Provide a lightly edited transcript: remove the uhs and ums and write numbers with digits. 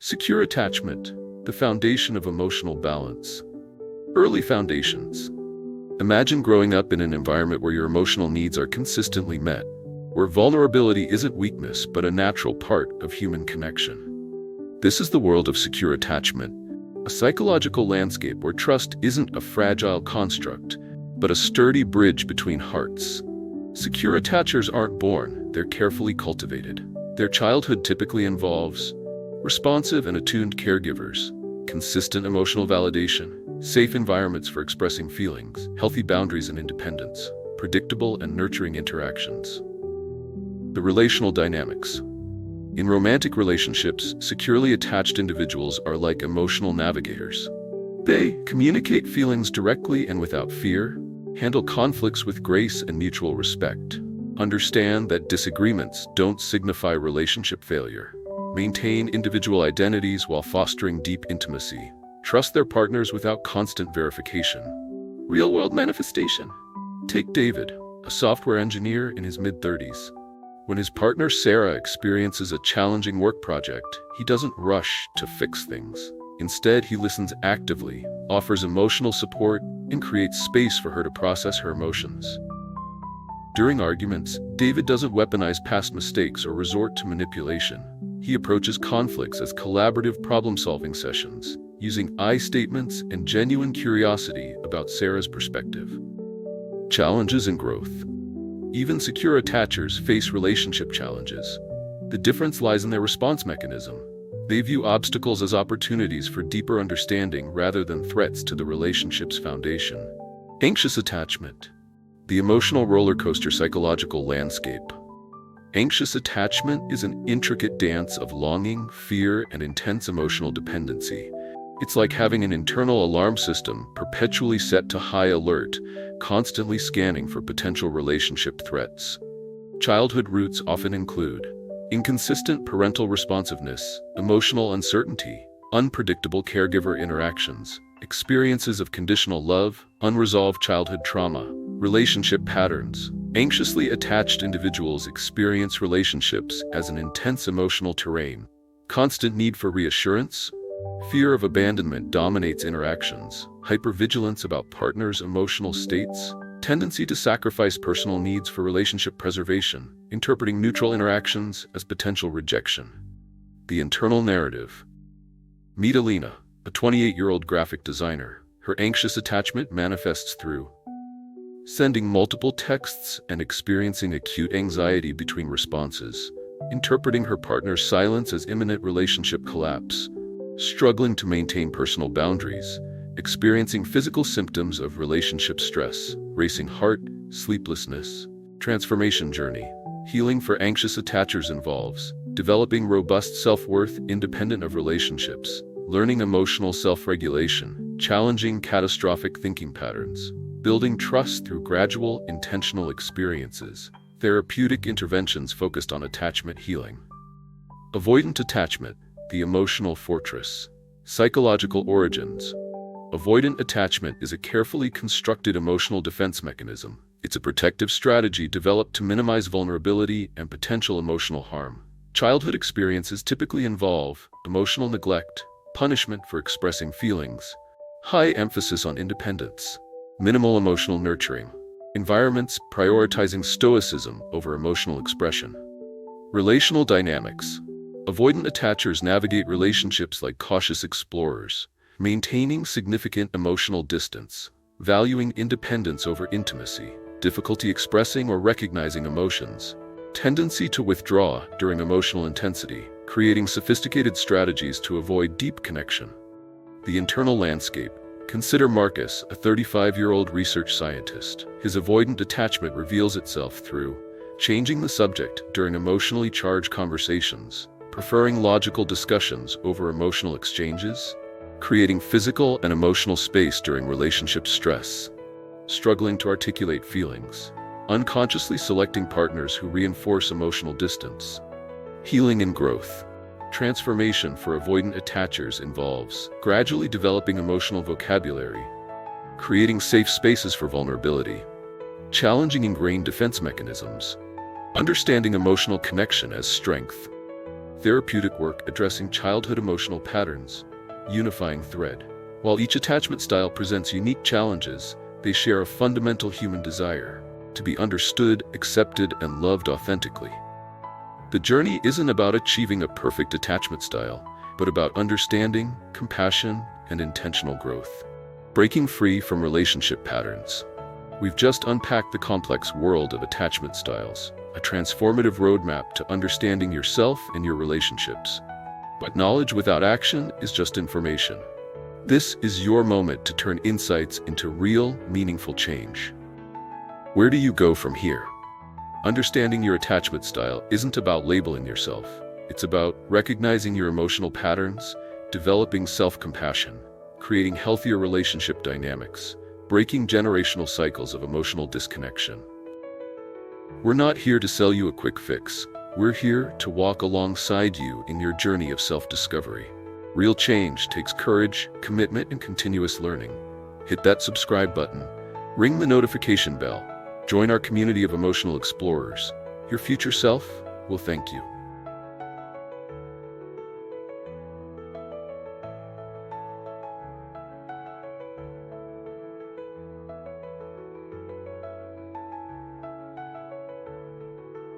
Secure attachment, the foundation of emotional balance. Early foundations. Imagine growing up in an environment where your emotional needs are consistently met, where vulnerability isn't weakness but a natural part of human connection. This is the world of secure attachment, a psychological landscape where trust isn't a fragile construct, but a sturdy bridge between hearts. Secure attachers aren't born, they're carefully cultivated. Their childhood typically involves responsive and attuned caregivers, consistent emotional validation, safe environments for expressing feelings, healthy boundaries and independence, predictable and nurturing interactions. The relational dynamics. In romantic relationships, securely attached individuals are like emotional navigators. They communicate feelings directly and without fear, handle conflicts with grace and mutual respect, understand that disagreements don't signify relationship failure, maintain individual identities while fostering deep intimacy, trust their partners without constant verification. Real-world manifestation. Take David, a software engineer in his mid-30s. When his partner Sarah experiences a challenging work project, he doesn't rush to fix things. Instead, he listens actively, offers emotional support, and creates space for her to process her emotions. During arguments, David doesn't weaponize past mistakes or resort to manipulation. He approaches conflicts as collaborative problem-solving sessions, using I statements and genuine curiosity about Sarah's perspective. Challenges and growth. Even secure attachers face relationship challenges. The difference lies in their response mechanism. They view obstacles as opportunities for deeper understanding rather than threats to the relationship's foundation. Anxious attachment. The emotional roller coaster psychological landscape. Anxious attachment is an intricate dance of longing, fear, and intense emotional dependency. It's like having an internal alarm system perpetually set to high alert, constantly scanning for potential relationship threats. Childhood roots often include inconsistent parental responsiveness, emotional uncertainty, unpredictable caregiver interactions, experiences of conditional love, unresolved childhood trauma, relationship patterns. Anxiously attached individuals experience relationships as an intense emotional terrain. Constant need for reassurance, fear of abandonment dominates interactions, hypervigilance about partners' emotional states, tendency to sacrifice personal needs for relationship preservation, interpreting neutral interactions as potential rejection. The internal narrative. Meet Alina, a 28-year-old graphic designer. Her anxious attachment manifests through sending multiple texts and experiencing acute anxiety between responses, interpreting her partner's silence as imminent relationship collapse, struggling to maintain personal boundaries, experiencing physical symptoms of relationship stress, racing heart, sleeplessness. Transformation journey. Healing for anxious attachers involves developing robust self-worth independent of relationships, learning emotional self-regulation, challenging catastrophic thinking patterns, building trust through gradual, intentional experiences, therapeutic interventions focused on attachment healing. Avoidant attachment, the emotional fortress. Psychological origins. Avoidant attachment is a carefully constructed emotional defense mechanism. It's a protective strategy developed to minimize vulnerability and potential emotional harm. Childhood experiences typically involve emotional neglect, punishment for expressing feelings, high emphasis on independence, minimal emotional nurturing, environments prioritizing stoicism over emotional expression. Relational dynamics. Avoidant attachers navigate relationships like cautious explorers, maintaining significant emotional distance, valuing independence over intimacy, difficulty expressing or recognizing emotions, tendency to withdraw during emotional intensity, creating sophisticated strategies to avoid deep connection. The internal landscape. Consider Marcus, a 35-year-old research scientist. His avoidant attachment reveals itself through changing the subject during emotionally charged conversations, preferring logical discussions over emotional exchanges, creating physical and emotional space during relationship stress, struggling to articulate feelings, unconsciously selecting partners who reinforce emotional distance. Healing and growth. Transformation for avoidant attachers involves gradually developing emotional vocabulary, creating safe spaces for vulnerability, challenging ingrained defense mechanisms, understanding emotional connection as strength, therapeutic work addressing childhood emotional patterns, unifying thread. While each attachment style presents unique challenges, they share a fundamental human desire to be understood, accepted, and loved authentically. The journey isn't about achieving a perfect attachment style, but about understanding, compassion, and intentional growth. Breaking free from relationship patterns. We've just unpacked the complex world of attachment styles, a transformative roadmap to understanding yourself and your relationships. But knowledge without action is just information. This is your moment to turn insights into real, meaningful change. Where do you go from here? Understanding your attachment style isn't about labeling yourself. It's about recognizing your emotional patterns, developing self-compassion, creating healthier relationship dynamics, breaking generational cycles of emotional disconnection. We're not here to sell you a quick fix. We're here to walk alongside you in your journey of self-discovery. Real change takes courage, commitment, and continuous learning. Hit that subscribe button. Ring the notification bell. Join our community of emotional explorers. Your future self will thank you.